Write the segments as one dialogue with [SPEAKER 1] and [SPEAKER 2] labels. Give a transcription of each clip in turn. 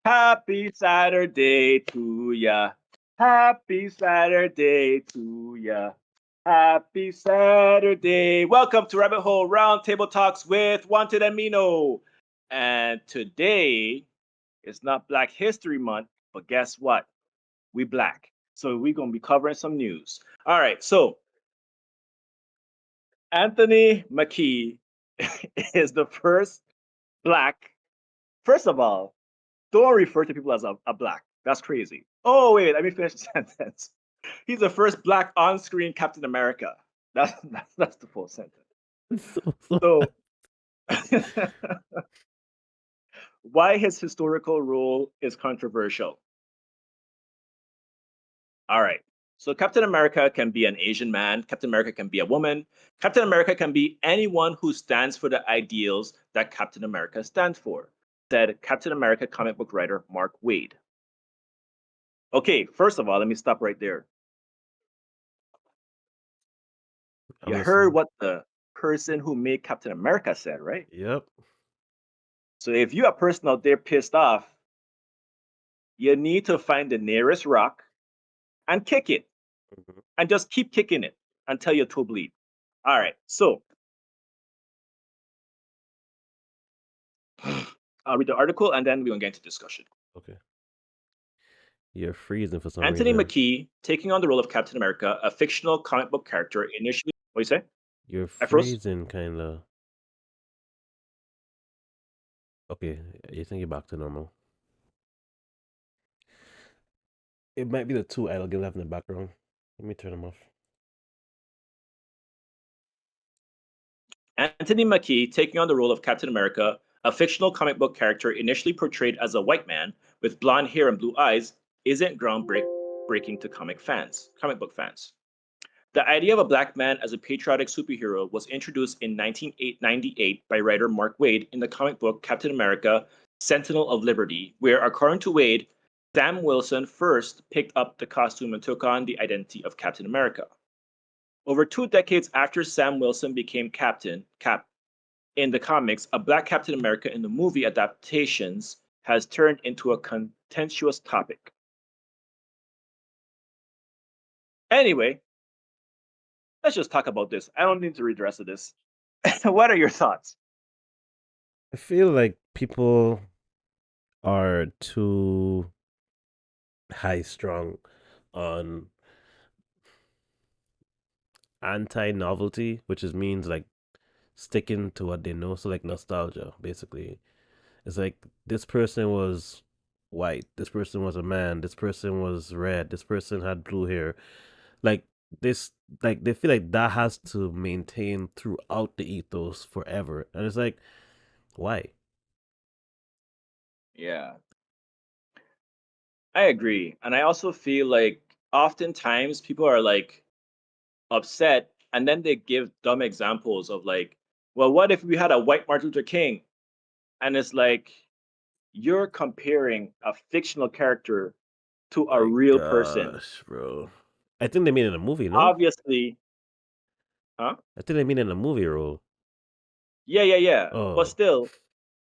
[SPEAKER 1] Happy Saturday to ya. Happy Saturday to ya. Happy Saturday. Welcome to Rabbit Hole Roundtable Talks with Wanted and Mino. And today is not Black History Month, but guess what? We black. So we're going to be covering some news. All right. So Anthony Mackie is the first black. First of all, don't refer to people as a black. That's crazy. Oh, wait, let me finish the sentence. He's the first black on screen Captain America. That's the full sentence.
[SPEAKER 2] So
[SPEAKER 1] So, why his historical role is controversial? All right. So, Captain America can be an Asian man, Captain America can be a woman, Captain America can be anyone who stands for the ideals that Captain America stands for, said Captain America comic book writer Mark Waid. Okay, first of all, let me stop right there.
[SPEAKER 2] I'm
[SPEAKER 1] You heard
[SPEAKER 2] listening.
[SPEAKER 1] what the person who made Captain America said, right?
[SPEAKER 2] Yep.
[SPEAKER 1] So if you're a person out there pissed off, you need to find the nearest rock and kick it
[SPEAKER 2] Mhm.
[SPEAKER 1] and just keep kicking it until your toe bleed. All right. So I'll read the article and then we're going to get into discussion.
[SPEAKER 2] Okay. You're freezing for some
[SPEAKER 1] Anthony
[SPEAKER 2] reason.
[SPEAKER 1] Mackie taking on the role of Captain America, a fictional comic book character initially. What do you say?
[SPEAKER 2] You're
[SPEAKER 1] I froze?
[SPEAKER 2] freezing, kind of. Okay. You think you're back to normal? It might be the two idle games I have in the background. Let me turn them off.
[SPEAKER 1] Anthony Mackie taking on the role of Captain America, a fictional comic book character initially portrayed as a white man with blonde hair and blue eyes, isn't groundbreaking to comic book fans. The idea of a black man as a patriotic superhero was introduced in 1998 by writer Mark Waid in the comic book Captain America: Sentinel of Liberty, where, according to Waid, Sam Wilson first picked up the costume and took on the identity of Captain America. Over 2 decades after Sam Wilson became Cap in the comics, a black Captain America in the movie adaptations has turned into a contentious topic. Anyway, let's just talk about this. I don't need to read the rest of this. What are your thoughts?
[SPEAKER 2] I feel like people are too high strung on anti novelty, which is means like sticking to what they know. So like nostalgia, basically. It's like this person was white, this person was a man, this person was red, this person had blue hair. Like this, like they feel like that has to maintain throughout the ethos forever, and it's like, why?
[SPEAKER 1] Yeah, I agree. And I also feel like oftentimes people are like upset and then they give dumb examples of like, well, what if we had a white Martin Luther King? And it's like, you're comparing a fictional character to a
[SPEAKER 2] My
[SPEAKER 1] real person.
[SPEAKER 2] gosh, bro. I think they mean in a movie, no?
[SPEAKER 1] Obviously, huh?
[SPEAKER 2] I think they mean in a movie role.
[SPEAKER 1] Yeah, yeah, yeah. But
[SPEAKER 2] Oh,
[SPEAKER 1] still,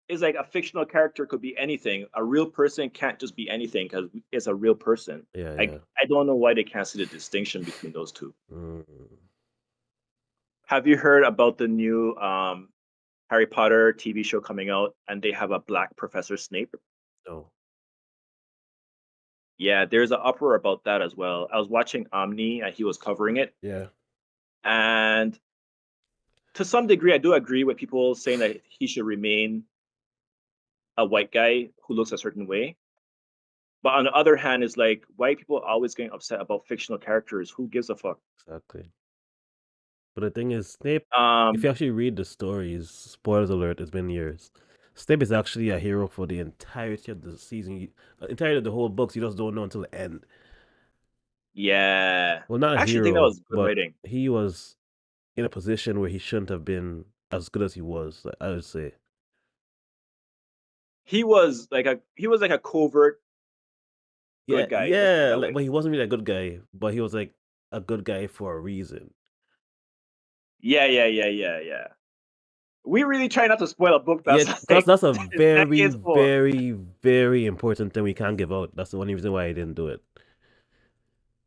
[SPEAKER 1] it's like a fictional character could be anything. A real person can't just be anything because it's a real person.
[SPEAKER 2] yeah,
[SPEAKER 1] Like,
[SPEAKER 2] yeah.
[SPEAKER 1] I don't know why they can't see the distinction between those two.
[SPEAKER 2] Mm,
[SPEAKER 1] Have you heard about the new Harry Potter TV show coming out and they have a black Professor Snape?
[SPEAKER 2] no.
[SPEAKER 1] Yeah, there's an uproar about that as well. I was watching Omni and he was covering it.
[SPEAKER 2] Yeah.
[SPEAKER 1] And to some degree, I do agree with people saying that he should remain a white guy who looks a certain way. But on the other hand, it's like white people are always getting upset about fictional characters. Who gives a fuck?
[SPEAKER 2] Exactly. But the thing is, Snape, if
[SPEAKER 1] Um,
[SPEAKER 2] you actually read the stories, spoilers alert, it's been years. Snape is actually a hero for the entirety of the season, entirety of the whole books. You just don't know until the end.
[SPEAKER 1] yeah.
[SPEAKER 2] Well, not a
[SPEAKER 1] I actually think that
[SPEAKER 2] hero,
[SPEAKER 1] was good
[SPEAKER 2] but
[SPEAKER 1] writing.
[SPEAKER 2] he was in a position where he shouldn't have been as good as he was. I would say,
[SPEAKER 1] He was like a covert
[SPEAKER 2] yeah,
[SPEAKER 1] good guy. Let's put it
[SPEAKER 2] yeah,
[SPEAKER 1] that
[SPEAKER 2] like,
[SPEAKER 1] way.
[SPEAKER 2] but he wasn't really a good guy. But he was like a good guy for a reason.
[SPEAKER 1] Yeah, yeah, yeah, yeah, yeah. We really try not to spoil a book
[SPEAKER 2] Yeah,
[SPEAKER 1] that's
[SPEAKER 2] because
[SPEAKER 1] like
[SPEAKER 2] that's a
[SPEAKER 1] that is
[SPEAKER 2] very,
[SPEAKER 1] decades old.
[SPEAKER 2] very, very important thing we can't give out. That's the only reason why I didn't do it.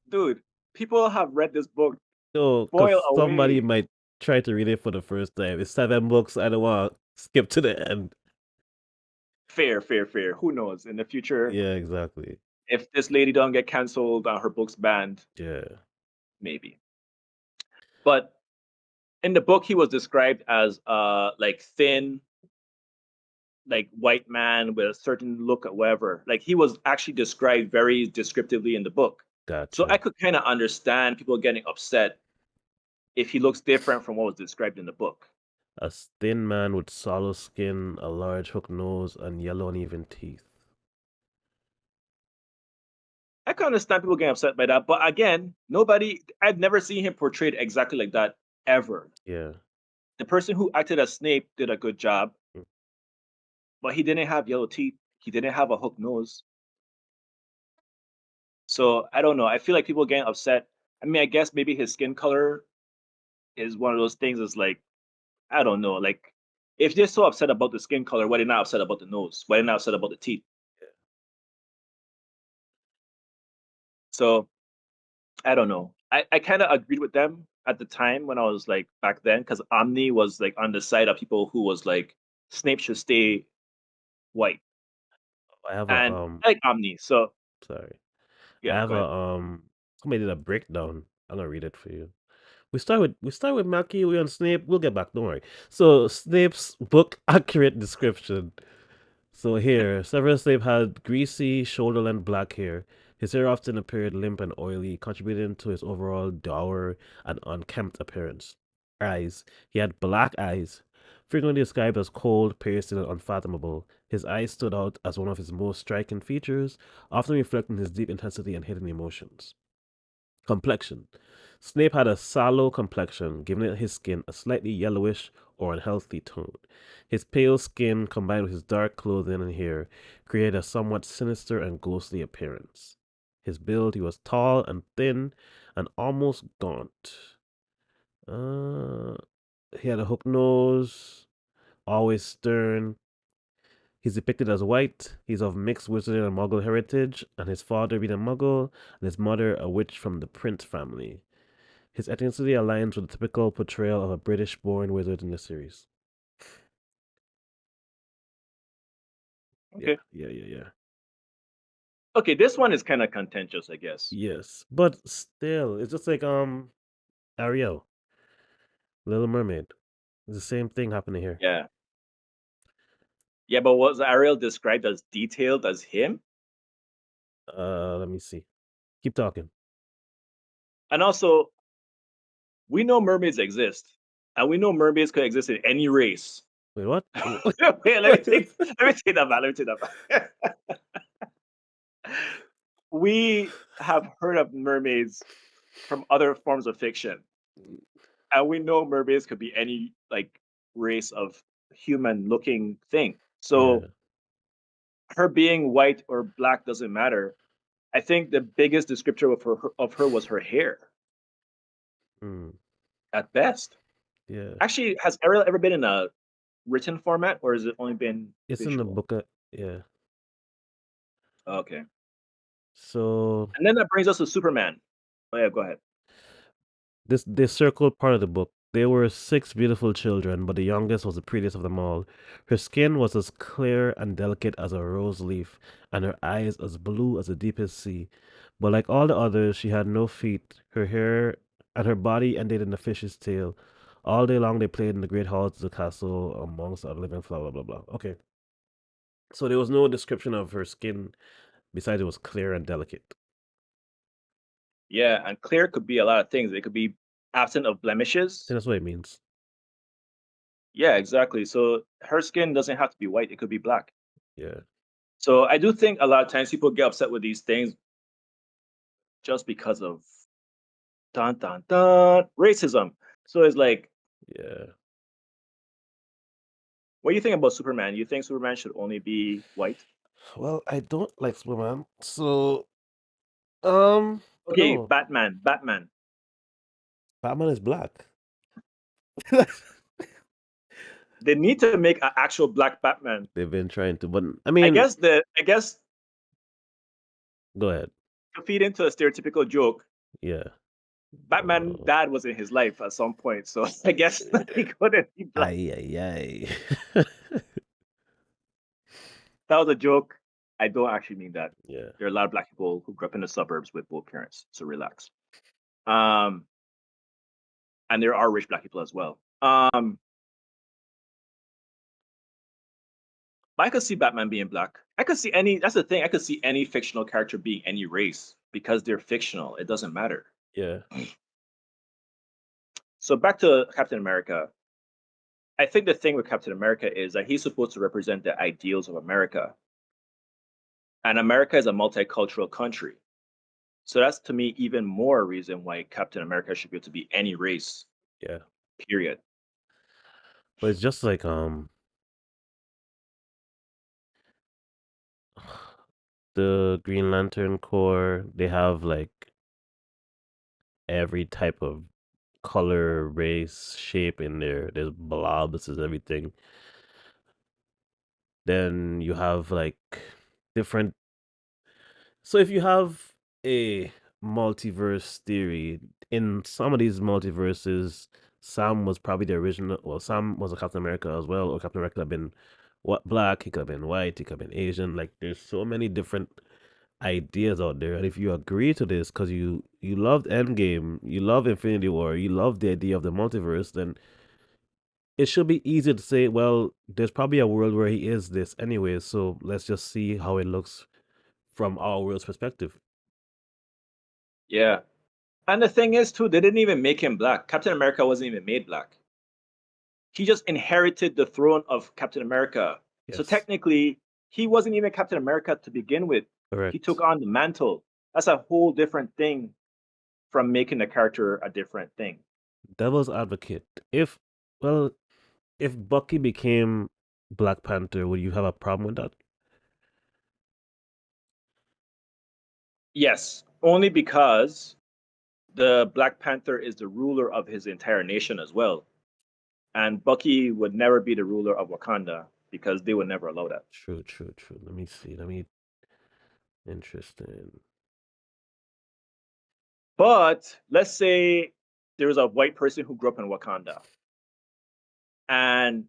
[SPEAKER 1] Dude, people have read this book
[SPEAKER 2] So,
[SPEAKER 1] boil
[SPEAKER 2] because somebody
[SPEAKER 1] away.
[SPEAKER 2] might try to read it for the first time. It's 7 books. I don't want to skip to the end.
[SPEAKER 1] Fair, fair, fair. Who knows? In the future,
[SPEAKER 2] Yeah, exactly.
[SPEAKER 1] if this lady don't get canceled and her book's banned,
[SPEAKER 2] Yeah,
[SPEAKER 1] maybe. But in the book, he was described as like thin, like white man with a certain look or whatever. Like he was actually described very descriptively in the book. So I
[SPEAKER 2] gotcha.
[SPEAKER 1] could kind of understand people getting upset if he looks different from what was described in the book.
[SPEAKER 2] A thin man with sallow skin, a large hook nose, and yellow uneven teeth.
[SPEAKER 1] I can understand people getting upset by that, but again, I've never seen him portrayed exactly like that ever.
[SPEAKER 2] Yeah.
[SPEAKER 1] The person who acted as Snape did a good job,
[SPEAKER 2] Mm.
[SPEAKER 1] but he didn't have yellow teeth. He didn't have a hook nose. So I don't know. I feel like people getting upset. I mean, I guess maybe his skin color is one of those things. Is like I don't know. Like if they're so upset about the skin color, why they not upset about the nose? Why they not upset about the teeth? So I don't know. I kind of agreed with them at the time when I was like back then because Omni was like on the side of people who was like Snape should stay white,
[SPEAKER 2] I have a
[SPEAKER 1] and I like Omni. So
[SPEAKER 2] sorry. I
[SPEAKER 1] yeah,
[SPEAKER 2] have
[SPEAKER 1] go ahead.
[SPEAKER 2] somebody did a breakdown. I'm gonna read it for you. We start with Mackie, we on Snape, we'll get back, don't worry. So Snape's book accurate description. So here, Severus Snape had greasy, shoulder-length black hair. His hair often appeared limp and oily, contributing to his overall dour and unkempt appearance. Eyes. He had black eyes, frequently described as cold, piercing, and unfathomable. His eyes stood out as one of his most striking features, often reflecting his deep intensity and hidden emotions. Complexion. Snape had a sallow complexion, giving his skin a slightly yellowish or unhealthy tone. His pale skin, combined with his dark clothing and hair, created a somewhat sinister and ghostly appearance. His build, he was tall and thin and almost gaunt. Uh, he had a hook nose, always stern. He's depicted as white. He's of mixed wizard and muggle heritage, and his father being a muggle, and his mother a witch from the Prince family. His ethnicity aligns with the typical portrayal of a British born wizard in the series. Yeah,
[SPEAKER 1] Okay,
[SPEAKER 2] yeah, yeah, yeah.
[SPEAKER 1] okay. This one is kind of contentious, I guess.
[SPEAKER 2] Yes. But still, it's just like Ariel, Little Mermaid. It's the same thing happening here.
[SPEAKER 1] Yeah, yeah. But was Ariel described as detailed as him?
[SPEAKER 2] Let me see. Keep talking.
[SPEAKER 1] And also, we know mermaids exist, and we know mermaids could exist in any race.
[SPEAKER 2] Wait, what?
[SPEAKER 1] Wait, let me take that back. Let me take that back. We have heard of mermaids from other forms of fiction, and we know mermaids could be any like race of human-looking thing.
[SPEAKER 2] Yeah.
[SPEAKER 1] So her being white or black doesn't matter. I think the biggest descriptor of her was her hair
[SPEAKER 2] Mm,
[SPEAKER 1] at best.
[SPEAKER 2] yeah.
[SPEAKER 1] Actually, has Ariel ever been in a written format, or has it only been
[SPEAKER 2] It's in the
[SPEAKER 1] visual?
[SPEAKER 2] book. Yeah.
[SPEAKER 1] Okay.
[SPEAKER 2] So
[SPEAKER 1] And then that brings us to Superman. Oh yeah, go ahead.
[SPEAKER 2] this circled part of the book. There were 6 beautiful children, but the youngest was the prettiest of them all. Her skin was as clear and delicate as a rose leaf, and her eyes as blue as the deepest sea. But like all the others, she had no feet. Her hair and her body ended in a fish's tail. All day long they played in the great halls of the castle amongst other living blah blah blah. Okay. So there was no description of her skin besides it was clear and delicate.
[SPEAKER 1] Yeah, and clear could be a lot of things. It could be absent of
[SPEAKER 2] I think
[SPEAKER 1] blemishes.
[SPEAKER 2] that's what it means.
[SPEAKER 1] Yeah, exactly. So her skin doesn't have to be white, it could be black.
[SPEAKER 2] Yeah.
[SPEAKER 1] So I do think a lot of times people get upset with these things just because of dun dun dun racism. So it's like,
[SPEAKER 2] Yeah.
[SPEAKER 1] what do you think about Superman? You think Superman should only be white?
[SPEAKER 2] Well, I don't like Superman, so
[SPEAKER 1] Okay,
[SPEAKER 2] no.
[SPEAKER 1] Batman. Batman.
[SPEAKER 2] Batman is black.
[SPEAKER 1] They need to make an actual black Batman.
[SPEAKER 2] They've been trying to, but I
[SPEAKER 1] I
[SPEAKER 2] mean,
[SPEAKER 1] guess
[SPEAKER 2] go ahead.
[SPEAKER 1] to feed into a stereotypical joke,
[SPEAKER 2] Yeah.
[SPEAKER 1] Batman
[SPEAKER 2] Oh,
[SPEAKER 1] dad was in his life at some point, so I guess he couldn't be black.
[SPEAKER 2] ay, ay, ay.
[SPEAKER 1] That was a joke. I don't actually mean that.
[SPEAKER 2] Yeah.
[SPEAKER 1] There are a lot of black people who grew up in the suburbs with both parents, so relax. Um, and there are rich black people as well. But I could see Batman being black. I could see any. That's the thing. I could see any fictional character being any race because they're fictional. It doesn't matter.
[SPEAKER 2] Yeah.
[SPEAKER 1] So back to Captain America. I think the thing with Captain America is that he's supposed to represent the ideals of America, and America is a multicultural country. So that's to me even more reason why Captain America should be able to be any race.
[SPEAKER 2] Yeah.
[SPEAKER 1] Period.
[SPEAKER 2] But it's just like the Green Lantern Corps, they have like every type of color, race, shape in there. There's blobs, there's everything. Then you have like different. So if you have a multiverse theory, in some of these multiverses, Sam was probably the original. Well, Sam was a Captain America as well, or Captain America could have been what black, he could have been white, he could have been Asian. Like there's so many different ideas out there, and if you agree to this because you loved Endgame, you love Infinity War, you love the idea of the multiverse, then it should be easy to say, well, there's probably a world where he is this anyway, so let's just see how it looks from our world's perspective.
[SPEAKER 1] Yeah. And the thing is, too, they didn't even make him black. Captain America wasn't even made black. He just inherited the throne of Captain America. So
[SPEAKER 2] Yes,
[SPEAKER 1] technically, he wasn't even Captain America to begin with. He took
[SPEAKER 2] correct.
[SPEAKER 1] on the mantle. That's a whole different thing from making the character a different thing.
[SPEAKER 2] Devil's advocate. Well, if Bucky became Black Panther, would you have a problem with that?
[SPEAKER 1] Yes, only because the Black Panther is the ruler of his entire nation as well. And Bucky would never be the ruler of Wakanda because they would never allow that.
[SPEAKER 2] True, true, true. Let me see. Interesting.
[SPEAKER 1] But let's say there was a white person who grew up in Wakanda and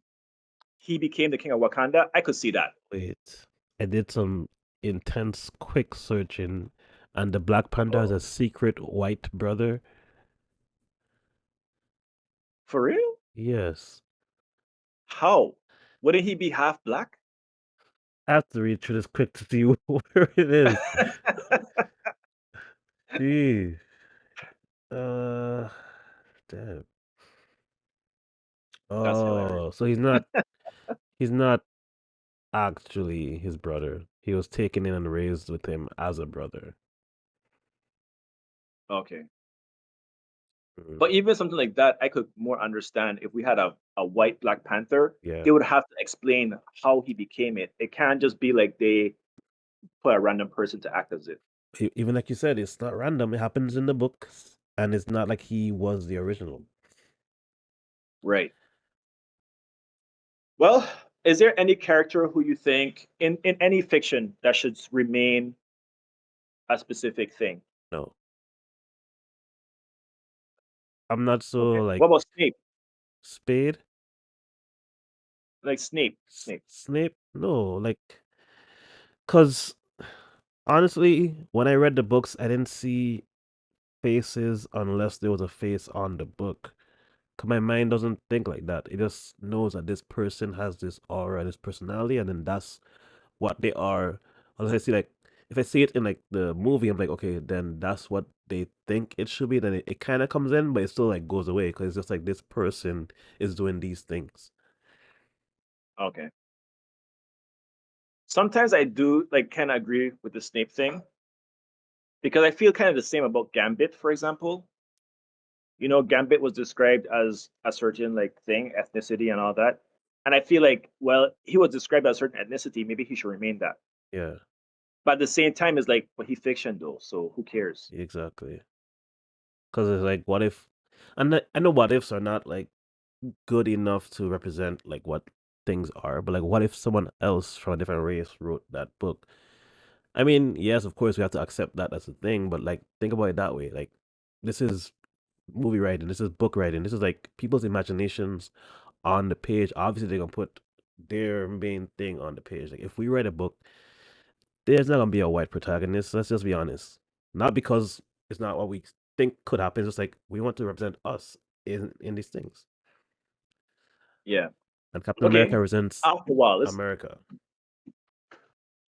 [SPEAKER 1] he became the king of Wakanda. I could see that.
[SPEAKER 2] Wait, I did some intense quick searching, and the Black Panther has
[SPEAKER 1] Oh,
[SPEAKER 2] a secret white brother.
[SPEAKER 1] for real?
[SPEAKER 2] Yes.
[SPEAKER 1] How? Wouldn't he be half black?
[SPEAKER 2] I have to read through this quick to see where it is. Jeez. Uh, damn.
[SPEAKER 1] That's hilarious.
[SPEAKER 2] Oh, so he's not actually his brother. He was taken in and raised with him as a brother.
[SPEAKER 1] Okay.
[SPEAKER 2] Mm,
[SPEAKER 1] But even something like that, I could more understand if we had a white Black Panther,
[SPEAKER 2] yeah.
[SPEAKER 1] they would have to explain how he became it. It can't just be like they put a random person to act as it.
[SPEAKER 2] Even like you said, it's not random. It happens in the books, and it's not like he was the original.
[SPEAKER 1] Right. Well, is there any character who you think in any fiction that should remain a specific thing?
[SPEAKER 2] No, I'm not
[SPEAKER 1] Okay.
[SPEAKER 2] so like
[SPEAKER 1] What about Snape?
[SPEAKER 2] Spade.
[SPEAKER 1] Like Snape. Snape.
[SPEAKER 2] Snape. No, like, cause honestly, when I read the books, I didn't see faces unless there was a face on the book. 'Cause my mind doesn't think like that. It just knows that this person has this aura, this personality, and then that's what they are. Unless I see like, if I see it in like the movie, I'm like, okay, then that's what they think it should be. Then it kind of comes in, but it still like goes away because it's just like this person is doing these things.
[SPEAKER 1] Okay. Sometimes I do like kind of agree with the Snape thing because I feel kind of the same about Gambit, for example. You know, Gambit was described as a certain like thing, ethnicity and all that. And I feel like, well, he was described as a certain ethnicity, maybe he should remain that.
[SPEAKER 2] Yeah,
[SPEAKER 1] But at the same time, it's like, but he fiction though, so who cares?
[SPEAKER 2] exactly. Because it's like, what if? And I know what ifs are not like good enough to represent like what things are. But like, what if someone else from a different race wrote that book? I mean, yes, of course we have to accept that as a thing, but like, think about it that way. Like, this is movie writing, this is book writing, this is like people's imaginations on the page. Obviously, they're gonna put their main thing on the page. Like, if we write a book, there's not gonna be a white protagonist. Let's just be honest. Not because it's not what we think could happen. It's just like we want to represent us in these things.
[SPEAKER 1] Yeah.
[SPEAKER 2] And Captain America
[SPEAKER 1] Okay.
[SPEAKER 2] represents
[SPEAKER 1] Off the wall. Let's
[SPEAKER 2] America.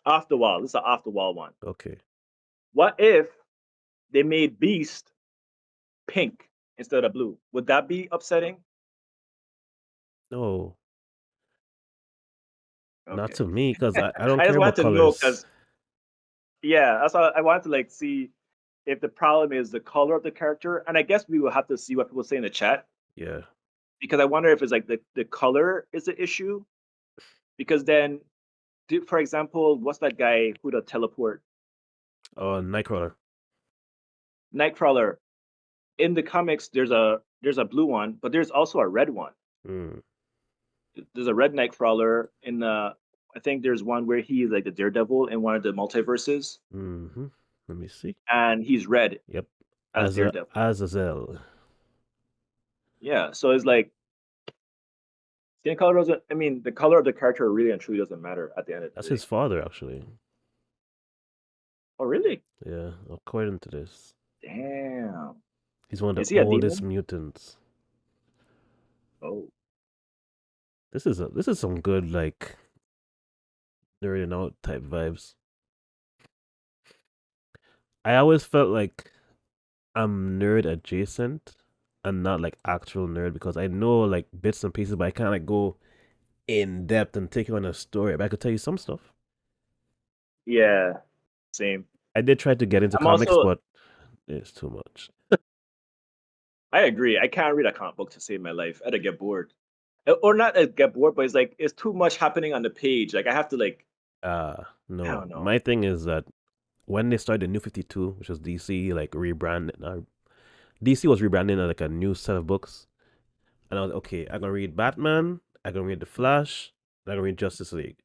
[SPEAKER 1] off the wall. This is an off the wall one.
[SPEAKER 2] Okay.
[SPEAKER 1] What if they made Beast pink instead of blue? Would that be upsetting?
[SPEAKER 2] No, not
[SPEAKER 1] Okay.
[SPEAKER 2] to me, because I don't
[SPEAKER 1] I
[SPEAKER 2] care
[SPEAKER 1] just
[SPEAKER 2] about
[SPEAKER 1] wanted to know
[SPEAKER 2] colors.
[SPEAKER 1] because yeah, that's why I wanted to like see if the problem is the color of the character, and I guess we will have to see what people say in the chat
[SPEAKER 2] Yeah.
[SPEAKER 1] because I wonder if it's like the color is the issue because then, for example, what's that guy who the teleport
[SPEAKER 2] Oh, Nightcrawler.
[SPEAKER 1] Nightcrawler in the comics? There's a blue one, but there's also a red one.
[SPEAKER 2] Mm.
[SPEAKER 1] There's a red Nightcrawler in the. I think there's one where he's like the Daredevil in one of the multiverses,
[SPEAKER 2] Mm-hmm. Let me see.
[SPEAKER 1] and he's red
[SPEAKER 2] Yep.
[SPEAKER 1] as Daredevil.
[SPEAKER 2] Azazel.
[SPEAKER 1] Yeah, so it's like skin color doesn't. I mean, the color of the character really and truly doesn't matter at the end of the
[SPEAKER 2] That's
[SPEAKER 1] day.
[SPEAKER 2] his father, actually.
[SPEAKER 1] Oh, really?
[SPEAKER 2] Yeah, according to this.
[SPEAKER 1] Damn.
[SPEAKER 2] He's one of
[SPEAKER 1] Is
[SPEAKER 2] the
[SPEAKER 1] he a
[SPEAKER 2] oldest
[SPEAKER 1] demon?
[SPEAKER 2] mutants.
[SPEAKER 1] Oh,
[SPEAKER 2] This is some good like nerding out type vibes. I always felt like I'm nerd adjacent and not like actual nerd because I know like bits and pieces, but I can't like go in depth and take you on a story. But I could tell you some stuff.
[SPEAKER 1] yeah. Same.
[SPEAKER 2] I did try to get into
[SPEAKER 1] I'm
[SPEAKER 2] comics,
[SPEAKER 1] also.
[SPEAKER 2] but it's too much.
[SPEAKER 1] I agree. I can't read a comic book to save my life. I'd get bored, or not get bored, but it's like it's too much happening on the page. Like I have to like. I
[SPEAKER 2] No.
[SPEAKER 1] don't know.
[SPEAKER 2] My thing is that when they started the New 52, which was DC, like rebranded, DC was rebranding like a new set of books. And I was okay, I'm gonna read Batman, I'm gonna read The Flash, I'm gonna read Justice League.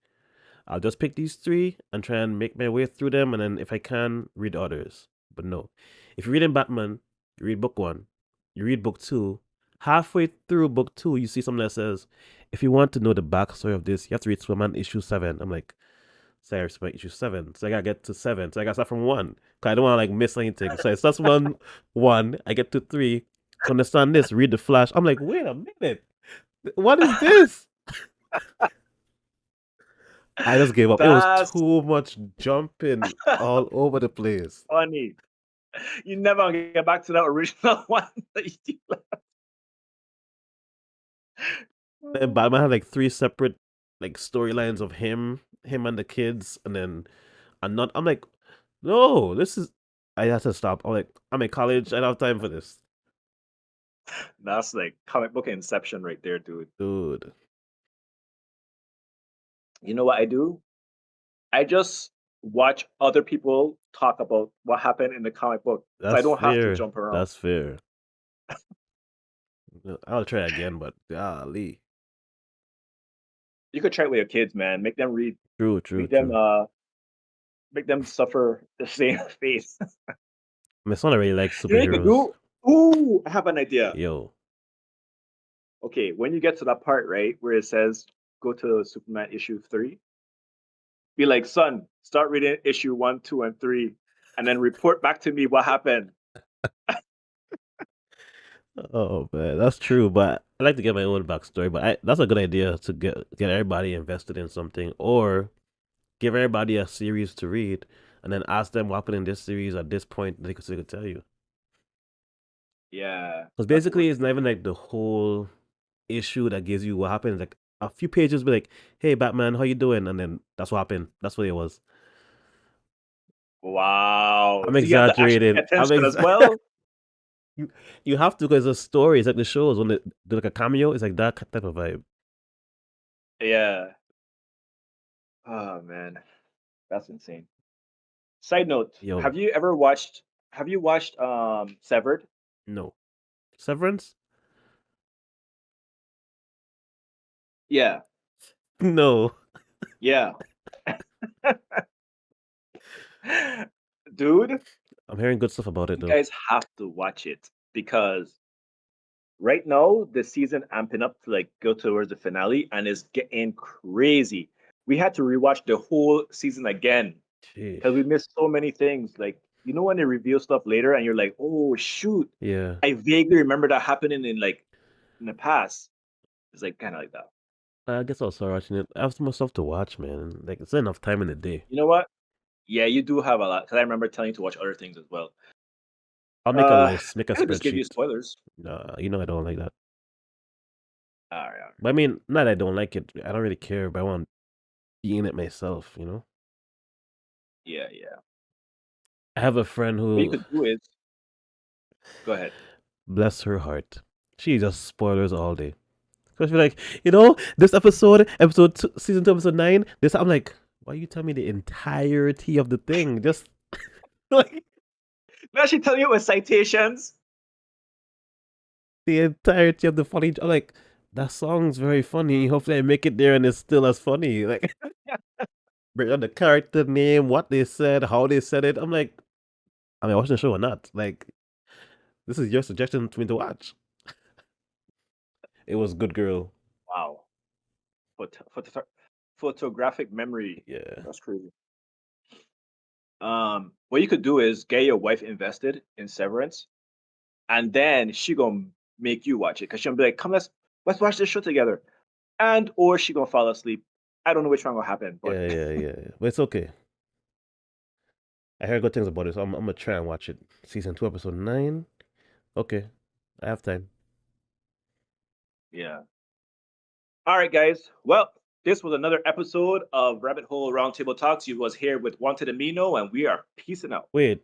[SPEAKER 2] I'll just pick these three and try and make my way through them, and then if I can, read others. But no, if you're reading Batman, you read book one, you read book two. Halfway through book two, you see something that says, if you want to know the backstory of this, you have to read Superman issue 7. I'm like, sorry, Superman issue 7. So I gotta get to 7. So I gotta start from 1. Because I don't wanna like miss anything. So it starts one, I get to 3. To understand this, read the Flash. I'm like, wait a minute. What is this? I just gave up. It was
[SPEAKER 1] That's
[SPEAKER 2] too much jumping all over the place.
[SPEAKER 1] funny. You never gonna get back to that original one that you
[SPEAKER 2] Then Batman had like 3 separate like storylines of him and the kids, and then I'm like, no, this is. I had to stop. I'm like, I'm in college. I don't have time for this,
[SPEAKER 1] That's like comic book inception right there, dude.
[SPEAKER 2] dude.
[SPEAKER 1] You know what I do? I just watch other people talk about what happened in the comic book, so I
[SPEAKER 2] That's
[SPEAKER 1] don't have to
[SPEAKER 2] fair.
[SPEAKER 1] jump around.
[SPEAKER 2] That's fair. I'll try again, but golly,
[SPEAKER 1] You could try it with your kids, man. Make them read,
[SPEAKER 2] true, true,
[SPEAKER 1] make them
[SPEAKER 2] true.
[SPEAKER 1] make them suffer the same fate.
[SPEAKER 2] My son already likes
[SPEAKER 1] You know what you could
[SPEAKER 2] superheroes.
[SPEAKER 1] do? Ooh, I have an idea.
[SPEAKER 2] Yo,
[SPEAKER 1] Okay, when you get to that part, right, where it says go to Superman issue 3, be like, son, start reading issue 1, 2, and 3, and then report back to me what happened.
[SPEAKER 2] oh man, that's true. But I like to get my own backstory. But that's a good idea to get everybody invested in something, or give everybody a series to read, and then ask them what happened in this series at this point. They could tell you.
[SPEAKER 1] Yeah,
[SPEAKER 2] Because
[SPEAKER 1] that could
[SPEAKER 2] basically,
[SPEAKER 1] work.
[SPEAKER 2] it's not even like the whole issue that gives you what happened. It's like a few pages, be like, "Hey, Batman, how you doing?" And then that's what happened. That's what it was.
[SPEAKER 1] Wow.
[SPEAKER 2] I'm
[SPEAKER 1] So you have to actually pay
[SPEAKER 2] exaggerating.
[SPEAKER 1] attention as well.
[SPEAKER 2] you you have to because the story. It's like the shows when they do like a cameo. It's like that type of vibe.
[SPEAKER 1] Yeah. Oh man, that's insane. Side note:
[SPEAKER 2] Yo,
[SPEAKER 1] Have you watched Severed?
[SPEAKER 2] no Severance.
[SPEAKER 1] Yeah,
[SPEAKER 2] No.
[SPEAKER 1] yeah. Dude,
[SPEAKER 2] I'm hearing good stuff about it
[SPEAKER 1] you
[SPEAKER 2] though.
[SPEAKER 1] guys have to watch it because right now the season amping up to like go towards the finale and it's getting crazy. We had to rewatch the whole season again because
[SPEAKER 2] Sheesh.
[SPEAKER 1] we missed so many things. Like, you know, when they reveal stuff later and you're like, oh shoot,
[SPEAKER 2] Yeah.
[SPEAKER 1] I vaguely remember that happening in like in the past. It's like kind of like that.
[SPEAKER 2] I guess I'll start watching it. I have so much stuff to watch, man. Like it's not enough time in the day.
[SPEAKER 1] You know what? Yeah, you do have a lot because I remember telling you to watch other things as well.
[SPEAKER 2] I'll make a list, make a
[SPEAKER 1] I'll just give you
[SPEAKER 2] spreadsheet.
[SPEAKER 1] spoilers.
[SPEAKER 2] Nah, you know I don't like that.
[SPEAKER 1] All right, all right.
[SPEAKER 2] But I mean, not that I don't like it. I don't really care, but I want to be in it myself, you know?
[SPEAKER 1] Yeah, yeah.
[SPEAKER 2] I have a friend
[SPEAKER 1] What you
[SPEAKER 2] who,
[SPEAKER 1] could do is go ahead.
[SPEAKER 2] bless her heart, she just spoilers all day. Because she's like, you know, this episode, episode two, season 2, episode 9, this, I'm like, why you tell me the entirety of the thing? Just like
[SPEAKER 1] Now she telling you with citations.
[SPEAKER 2] the entirety of the funny. I'm like, that song's very funny. Hopefully I make it there and it's still as funny. Like, bring on the character name, what they said, how they said it. I'm like, I mean, watching the show or not? Like, this is your suggestion for me to watch. It was Good Girl.
[SPEAKER 1] Wow. Photographic memory.
[SPEAKER 2] Yeah.
[SPEAKER 1] That's crazy. What you could do is get your wife invested in Severance, and then she gonna make you watch it because she'll be like, "Come, let's watch this show together," and or she gonna fall asleep. I don't know which one will happen, but
[SPEAKER 2] Yeah. But it's okay. I heard good things about it, so I'm gonna try and watch it. Season 2, episode 9. Okay. I have time.
[SPEAKER 1] yeah. All right, guys. Well, this was another episode of Rabbit Hole Roundtable Talks. You was here with Wanted Amino, and we are peacing out.
[SPEAKER 2] Wait,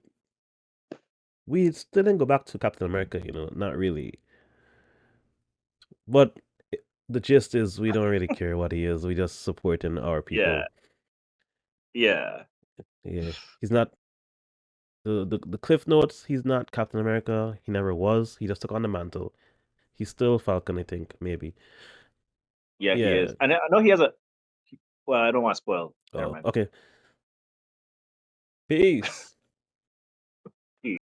[SPEAKER 2] we still didn't go back to Captain America, not really. But the gist is we don't really care what he is. We just supporting our
[SPEAKER 1] Yeah,
[SPEAKER 2] people.
[SPEAKER 1] yeah.
[SPEAKER 2] Yeah. He's not the cliff notes, he's not Captain America. He never was. He just took on the mantle. He's still Falcon, I think, maybe.
[SPEAKER 1] Yeah, he
[SPEAKER 2] Yeah.
[SPEAKER 1] is. And I know he has a. Well, I don't want to spoil. Never
[SPEAKER 2] Oh,
[SPEAKER 1] mind.
[SPEAKER 2] okay. Peace.